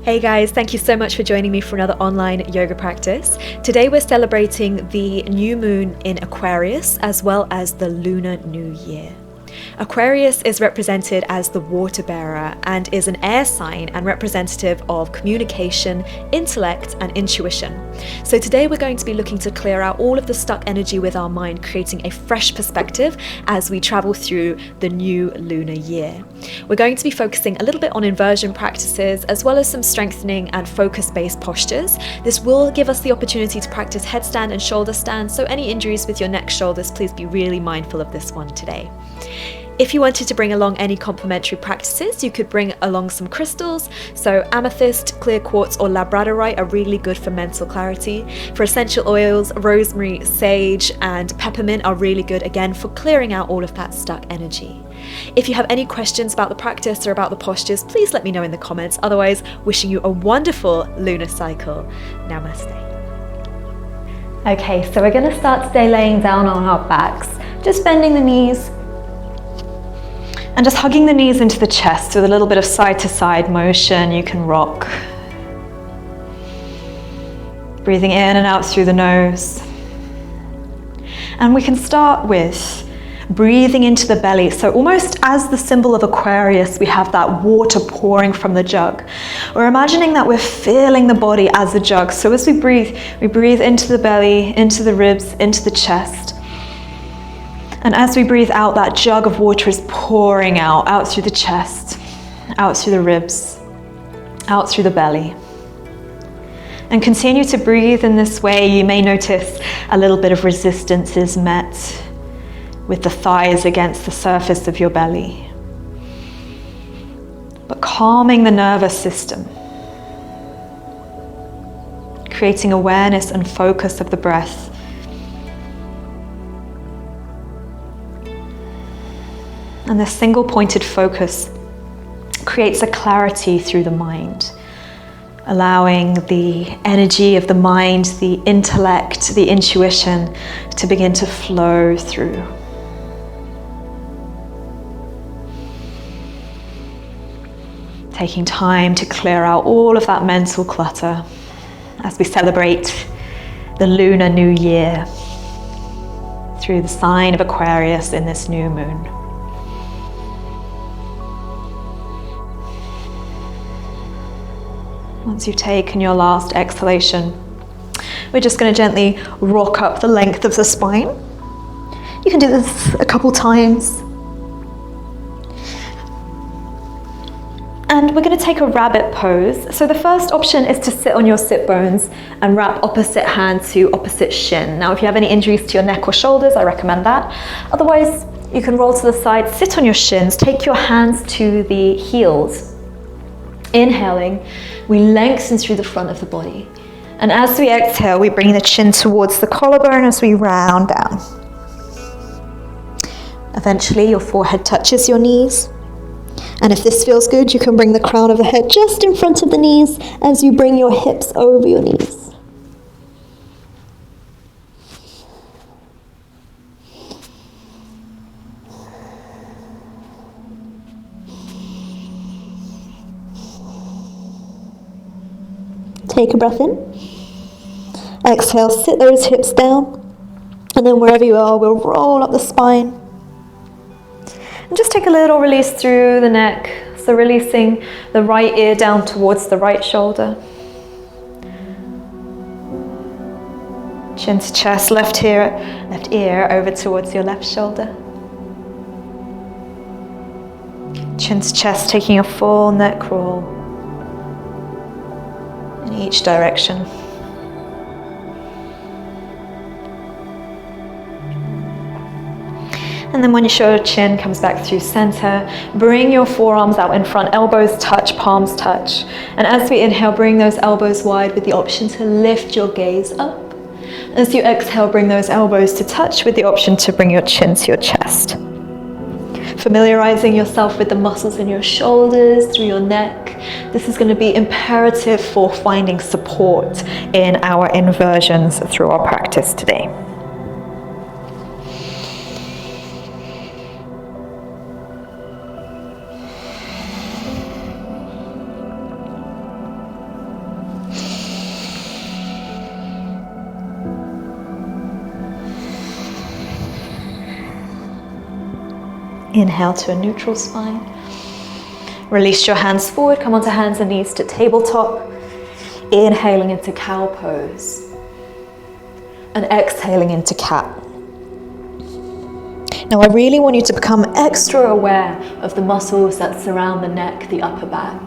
Hey guys, thank you so much for joining me for another online yoga practice. Today we're celebrating the new moon in Aquarius as well as the lunar new year. Aquarius is represented as the water bearer and is an air sign and representative of communication, intellect, and intuition. So today we're going to be looking to clear out all of the stuck energy with our mind, creating a fresh perspective as we travel through the new lunar year. We're going to be focusing a little bit on inversion practices as well as some strengthening and focus-based postures. This will give us the opportunity to practice headstand and shoulder stand, so any injuries with your neck, shoulders, please be really mindful of this one today. If you wanted to bring along any complementary practices, you could bring along some crystals. So Amethyst, clear quartz, or Labradorite are really good for mental clarity. For essential oils, rosemary, sage, and peppermint are really good again for clearing out all of that stuck energy. If you have any questions about the practice or about the postures, please let me know in the comments. Otherwise, wishing you a wonderful lunar cycle. Namaste. Okay, so we're going to start today laying down on our backs, just bending the knees and just hugging the knees into the chest with a little bit of side to side motion. You can rock. Breathing in and out through the nose. And we can start with breathing into the belly. So almost as the symbol of Aquarius, we have that water pouring from the jug. We're imagining that we're filling the body as a jug. So as we breathe into the belly, into the ribs, into the chest. And as we breathe out, that jug of water is pouring out through the chest, out through the ribs, out through the belly. And continue to breathe in this way. You may notice a little bit of resistance is met with the thighs against the surface of your belly. But calming the nervous system, creating awareness and focus of the breath. And this single pointed focus creates a clarity through the mind, allowing the energy of the mind, the intellect, the intuition to begin to flow through. Taking time to clear out all of that mental clutter as we celebrate the lunar new year through the sign of Aquarius in this new moon. Once you've taken your last exhalation, we're just going to gently rock up the length of the spine. You can do this a couple times. And we're going to take a rabbit pose. So the first option is to sit on your sit bones and wrap opposite hand to opposite shin. Now, if you have any injuries to your neck or shoulders, I recommend that. Otherwise, you can roll to the side, sit on your shins, take your hands to the heels. Inhaling, we lengthen through the front of the body. And as we exhale, we bring the chin towards the collarbone as we round down. Eventually, your forehead touches your knees. And if this feels good, you can bring the crown of the head just in front of the knees as you bring your hips over your knees. Take a breath in. Exhale, sit those hips down. And then wherever you are, we'll roll up the spine. And just take a little release through the neck. So releasing the right ear down towards the right shoulder. Chin to chest, left ear over towards your left shoulder. Chin to chest, taking a full neck roll in each direction. And then when your shoulder chin comes back through center, bring your forearms out in front, elbows touch, palms touch. And as we inhale, bring those elbows wide with the option to lift your gaze up. As you exhale, bring those elbows to touch with the option to bring your chin to your chest. Familiarizing yourself with the muscles in your shoulders, through your neck. This is going to be imperative for finding support in our inversions through our practice today. Inhale to a neutral spine. Release your hands forward, come onto hands and knees to tabletop. Inhaling into cow pose. And exhaling into cat. Now I really want you to become extra aware of the muscles that surround the neck, the upper back.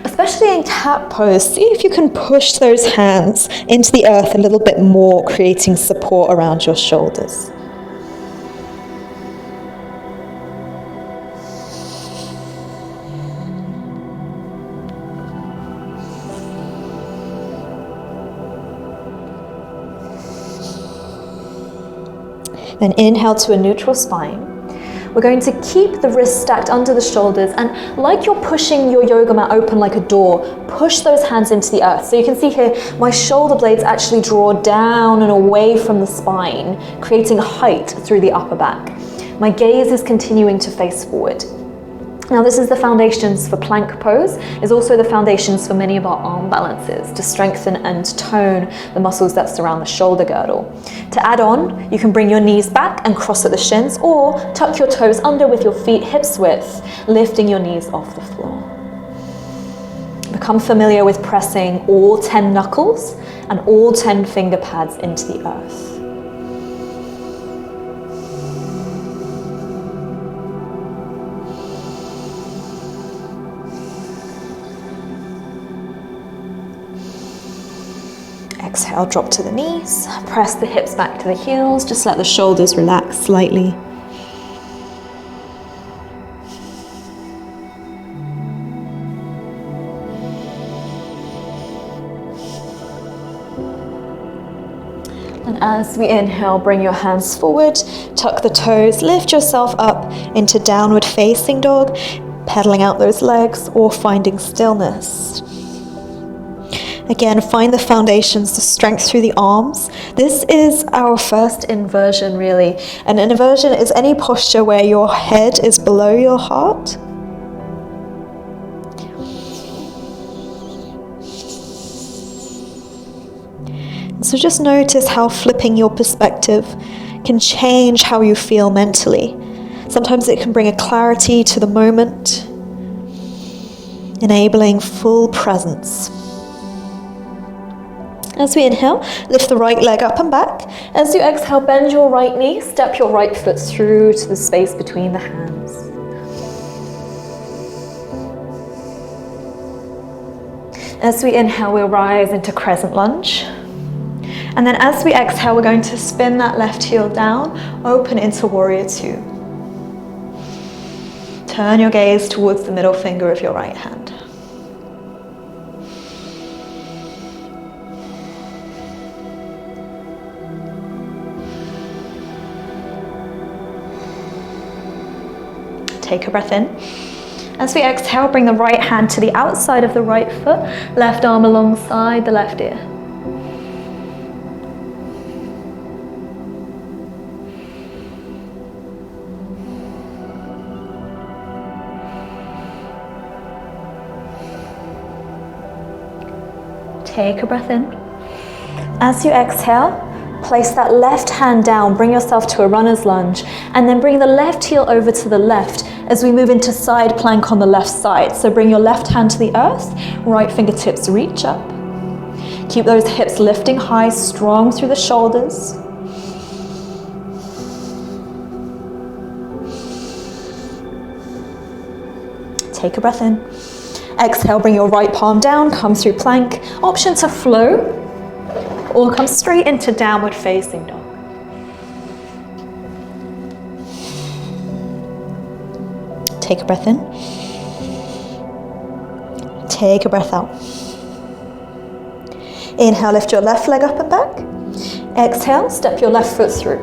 Especially in cat pose, see if you can push those hands into the earth a little bit more, creating support around your shoulders. Then inhale to a neutral spine. We're going to keep the wrists stacked under the shoulders, and like you're pushing your yoga mat open like a door, push those hands into the earth. So you can see here, my shoulder blades actually draw down and away from the spine, creating height through the upper back. My gaze is continuing to face forward. Now this is the foundations for plank pose, is also the foundations for many of our arm balances to strengthen and tone the muscles that surround the shoulder girdle. To add on, you can bring your knees back and cross at the shins, or tuck your toes under with your feet hips width, lifting your knees off the floor. Become familiar with pressing all 10 knuckles and all 10 finger pads into the earth. Exhale, drop to the knees, press the hips back to the heels, just let the shoulders relax slightly. And as we inhale, bring your hands forward, tuck the toes, lift yourself up into downward facing dog, pedaling out those legs or finding stillness. Again, find the foundations, the strength through the arms. This is our first inversion, really. And an inversion is any posture where your head is below your heart. So just notice how flipping your perspective can change how you feel mentally. Sometimes it can bring a clarity to the moment, enabling full presence. As we inhale, lift the right leg up and back. As you exhale, bend your right knee, step your right foot through to the space between the hands. As we inhale, we'll rise into crescent lunge. And then as we exhale, we're going to spin that left heel down, open into warrior two. Turn your gaze towards the middle finger of your right hand. Take a breath in. As we exhale, bring the right hand to the outside of the right foot, left arm alongside the left ear. Take a breath in. As you exhale, place that left hand down, bring yourself to a runner's lunge, and then bring the left heel over to the left as we move into side plank on the left side. So bring your left hand to the earth, right fingertips reach up. Keep those hips lifting high, strong through the shoulders. Take a breath in. Exhale, bring your right palm down, come through plank. Option to flow, or come straight into downward facing dog. Take a breath in. Take a breath out. Inhale, lift your left leg up and back. Exhale, step your left foot through.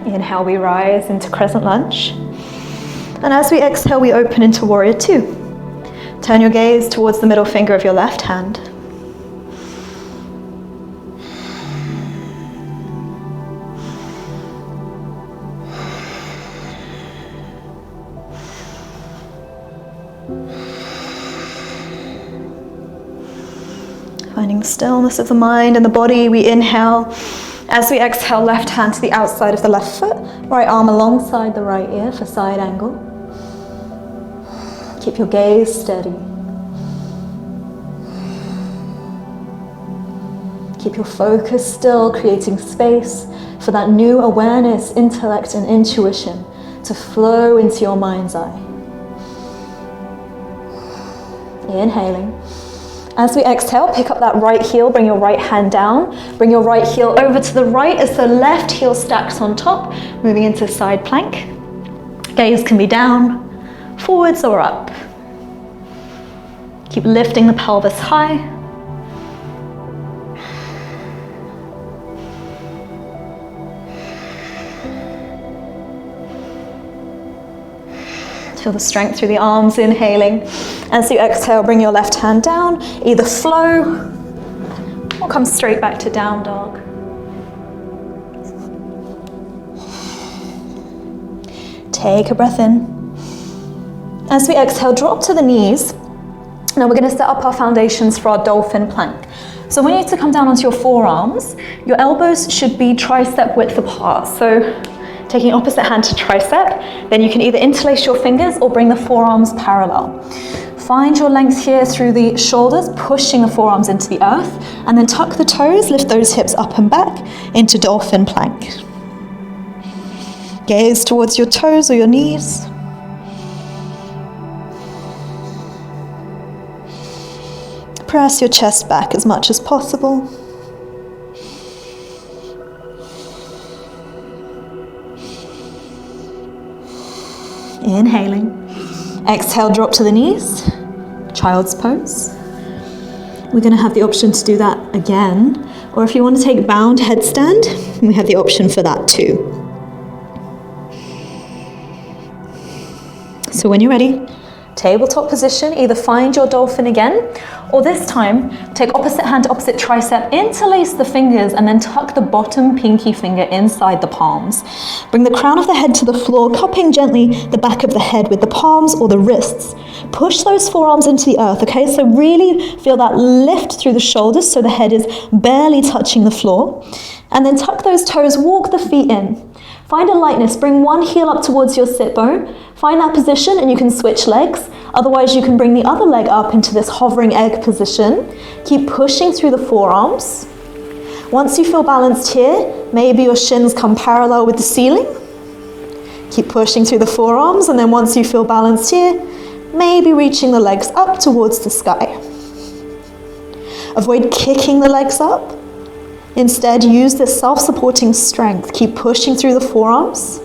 Inhale, we rise into crescent lunge. And as we exhale, we open into warrior two. Turn your gaze towards the middle finger of your left hand. Finding the stillness of the mind and the body, we inhale. As we exhale, left hand to the outside of the left foot, right arm alongside the right ear for side angle. Keep your gaze steady. Keep your focus still, creating space for that new awareness, intellect, and intuition to flow into your mind's eye. Inhaling. As we exhale, pick up that right heel, bring your right hand down, bring your right heel over to the right as the left heel stacks on top, moving into side plank. Gaze can be down, forwards or up. Keep lifting the pelvis high. Feel the strength through the arms, inhaling. As you exhale, bring your left hand down, either flow or come straight back to down dog. Take a breath in. As we exhale, drop to the knees. Now we're going to set up our foundations for our dolphin plank. So I want you to come down onto your forearms. Your elbows should be tricep width apart. So taking opposite hand to tricep, then you can either interlace your fingers or bring the forearms parallel. Find your length here through the shoulders, pushing the forearms into the earth, and then tuck the toes, lift those hips up and back into dolphin plank. Gaze towards your toes or your knees. Press your chest back as much as possible. Inhaling. Exhale, drop to the knees. Child's pose. We're going to have the option to do that again. Or if you want to take bound headstand, we have the option for that too. So when you're ready, tabletop position, either find your dolphin again, or this time, take opposite hand to opposite tricep, interlace the fingers, and then tuck the bottom pinky finger inside the palms. Bring the crown of the head to the floor, cupping gently the back of the head with the palms or the wrists. Push those forearms into the earth, okay? So really feel that lift through the shoulders so the head is barely touching the floor. And then tuck those toes, walk the feet in. Find a lightness, bring one heel up towards your sit bone. Find that position and you can switch legs. Otherwise you can bring the other leg up into this hovering egg position. Keep pushing through the forearms. Once you feel balanced here, maybe your shins come parallel with the ceiling. Keep pushing through the forearms, and then once you feel balanced here, maybe reaching the legs up towards the sky. Avoid kicking the legs up. Instead, use this self-supporting strength. Keep pushing through the forearms.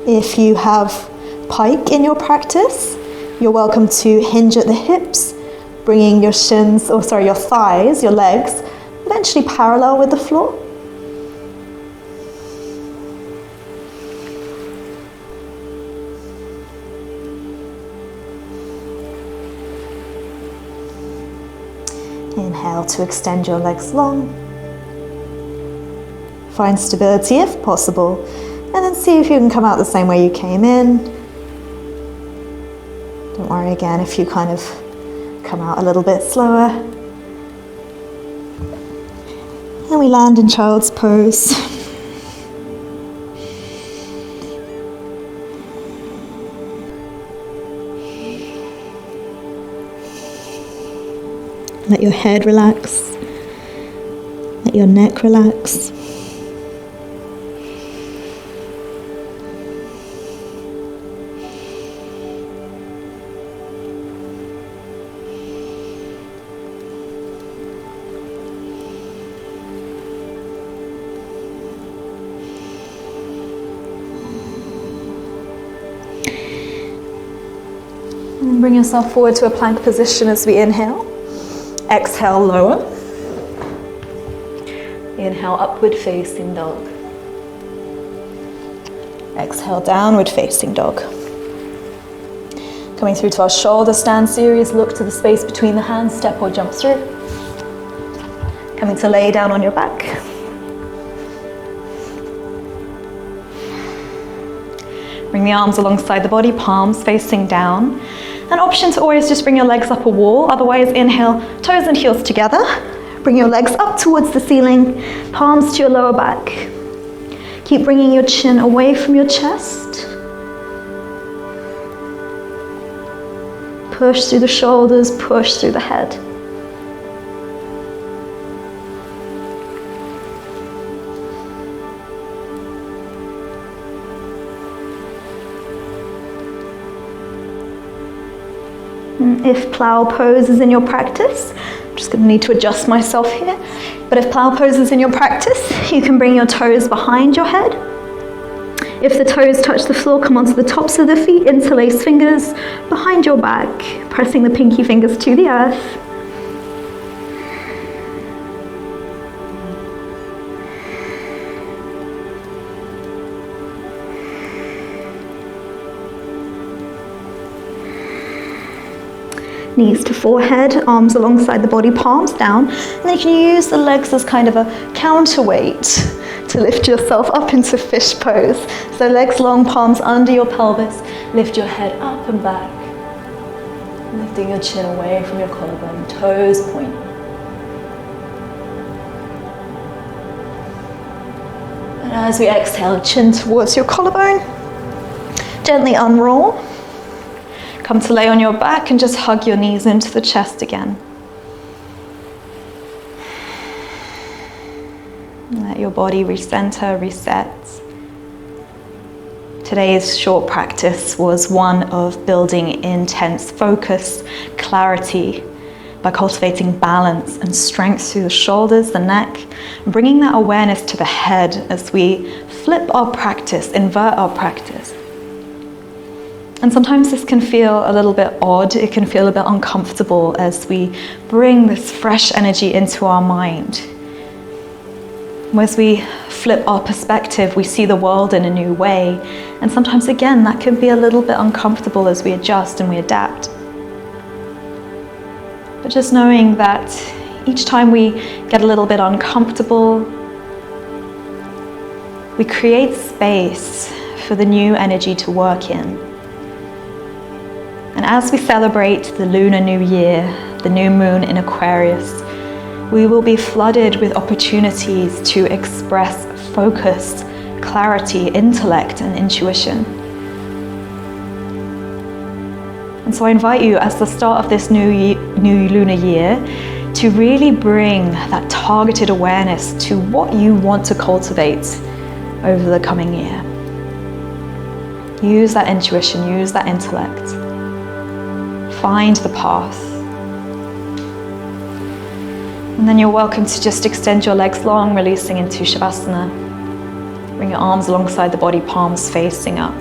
If you have pike in your practice, you're welcome to hinge at the hips, bringing your your thighs, your legs, eventually parallel with the floor. Inhale to extend your legs long. Find stability if possible, and then see if you can come out the same way you came in. Don't worry again if you kind of come out a little bit slower. And we land in child's pose. Let your head relax. Let your neck relax. And bring yourself forward to a plank position as we inhale. Exhale, lower. Inhale, upward facing dog. Exhale, downward facing dog. Coming through to our shoulder stand series, look to the space between the hands, step or jump through. Coming to lay down on your back. Bring the arms alongside the body, palms facing down. An option to always just bring your legs up a wall, otherwise inhale, toes and heels together. Bring your legs up towards the ceiling, palms to your lower back. Keep bringing your chin away from your chest. Push through the shoulders, push through the head. If plough pose is in your practice, I'm just going to need to adjust myself here, but if plough pose is in your practice, you can bring your toes behind your head. If the toes touch the floor, come onto the tops of the feet, interlace fingers behind your back, pressing the pinky fingers to the earth. Knees to forehead, arms alongside the body, palms down, and then you can use the legs as kind of a counterweight to lift yourself up into fish pose. So legs long, palms under your pelvis, lift your head up and back, lifting your chin away from your collarbone, toes point. And as we exhale, chin towards your collarbone, gently unroll. Come to lay on your back and just hug your knees into the chest again. Let your body recenter, reset. Today's short practice was one of building intense focus, clarity, by cultivating balance and strength through the shoulders, the neck, and bringing that awareness to the head as we flip our practice, invert our practice. And sometimes this can feel a little bit odd, it can feel a bit uncomfortable as we bring this fresh energy into our mind. As we flip our perspective, we see the world in a new way. And sometimes again, that can be a little bit uncomfortable as we adjust and we adapt. But just knowing that each time we get a little bit uncomfortable, we create space for the new energy to work in. And as we celebrate the Lunar New Year, the new moon in Aquarius, we will be flooded with opportunities to express focus, clarity, intellect, and intuition. And so I invite you, as the start of this new lunar year, to really bring that targeted awareness to what you want to cultivate over the coming year. Use that intuition, use that intellect. Find the path. And then you're welcome to just extend your legs long, releasing into Savasana. Bring your arms alongside the body, palms facing up.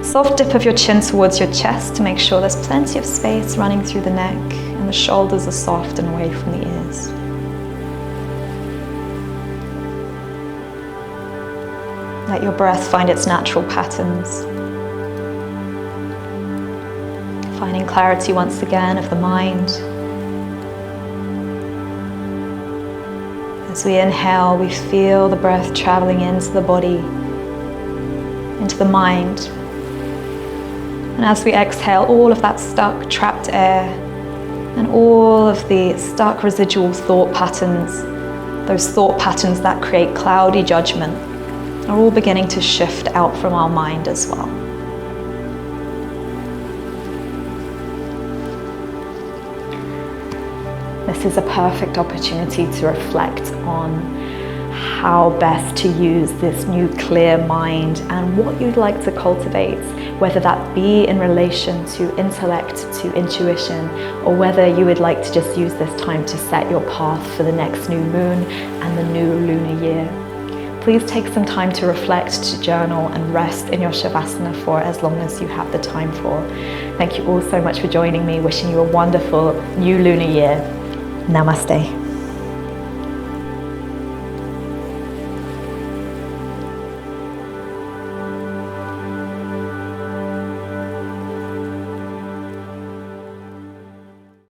Soft dip of your chin towards your chest to make sure there's plenty of space running through the neck and the shoulders are soft and away from the ears. Let your breath find its natural patterns. Finding clarity once again of the mind. As we inhale, we feel the breath traveling into the body, into the mind. And as we exhale, all of that stuck, trapped air and all of the stuck residual thought patterns, those thought patterns that create cloudy judgment, are all beginning to shift out from our mind as well. This is a perfect opportunity to reflect on how best to use this new clear mind and what you'd like to cultivate, whether that be in relation to intellect, to intuition, or whether you would like to just use this time to set your path for the next new moon and the new lunar year. Please take some time to reflect, to journal and rest in your Savasana for as long as you have the time for. Thank you all so much for joining me, wishing you a wonderful new lunar year. Namaste.